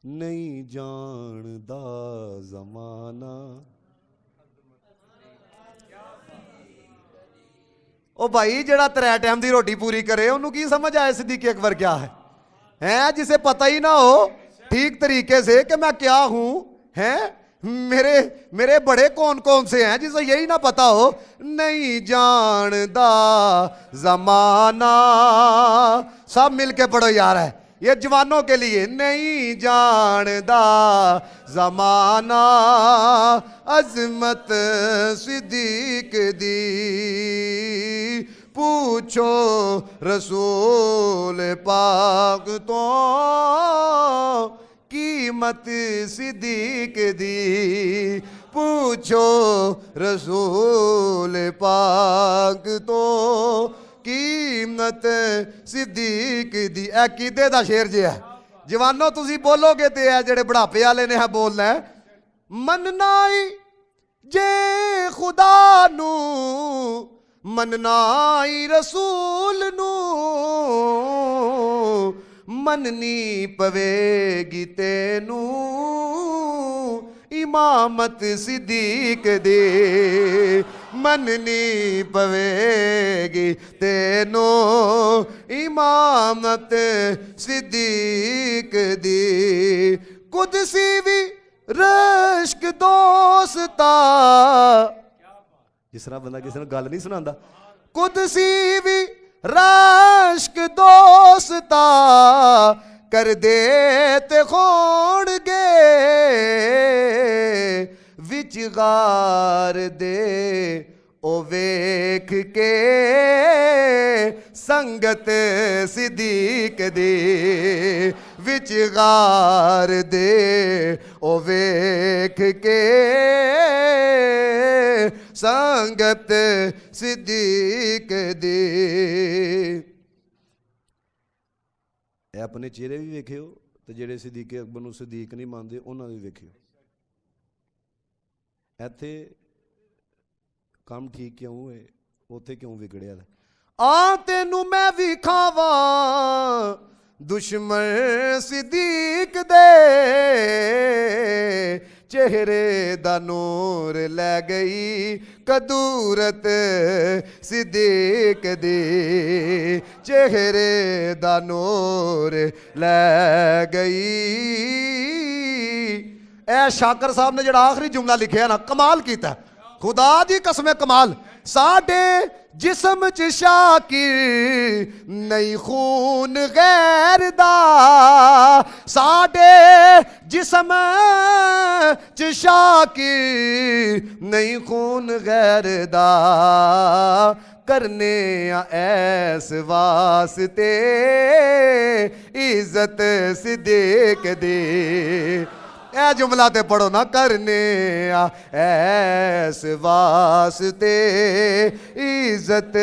नहीं जानदा जमाना। ओ भाई जड़ा 3 टाइम की रोटी पूरी करे उन्होंने की समझ आए सिद्दीक अकबर क्या है जिसे पता ही ना हो ठीक तरीके से कि मैं क्या हूं हैं। मेरे मेरे बड़े कौन कौन से हैं जिसे यही ना पता हो। नहीं जानदा जमाना, सब मिलके पढ़ो यार है ये जवानों के लिए। नहीं जानदा जमाना अजमत सिद्दीक दी, पूछो रसूल पाक तो कीमत सिद्दीक दी, पूछो रसूल पाक तो कीमत सिद्दीक दी। ए कीदे दा शेर जे है जवानों तुसी बोलोगे ते है जेड़े बुढ़ापे वाले ने है बोलना है। मननाई जे खुदा नू मननाई रसूल नू, मननी पवेगी तेनू इमामत सिद्दीक दे, मननी पवेगी तेनू इमामत सिद्दीक दी। कुदसी भी रश्क दोस्ता, जिस तरह बंदा किसी ने गल नहीं सुनांदा। कुदसी भी रश्क दोस्ता कर दे ते खोड़ गे, विच गार दे ओ वेख के संगत सिद्दीक दी, विच गार दे ओ वेख के संगत सिद्दीक दी। अपने चेहरे भी वेखियो तो जेड़े सिद्दीक अकबर नूं सिद्दीक नहीं मानते उन्होंने भी वेखियो। इत्थे काम ठीक क्यों है उत्थे क्यों विगड़िया। आ तेनू मैं विखावा दुश्मन सिद्दीक दे, चेहरे दा नूर लै गई कदूरत सिद्दीक दी, चेहरे दा नूर लै गई। ए शाकर साहब ने जड़ा आखिरी जुमला लिखिया ना कमाल कीता, खुदा दी कसम कमाल। साडे जिस्म च शाकिर नहीं खून गैर दा, साडे जिस्म च शाकिर नहीं खून गैर दा, करने ऐस वास्ते इज्जत सिद्दीक दी। ए जुमला ते पढ़ो ना, करने ऐस वास्ते इज्जत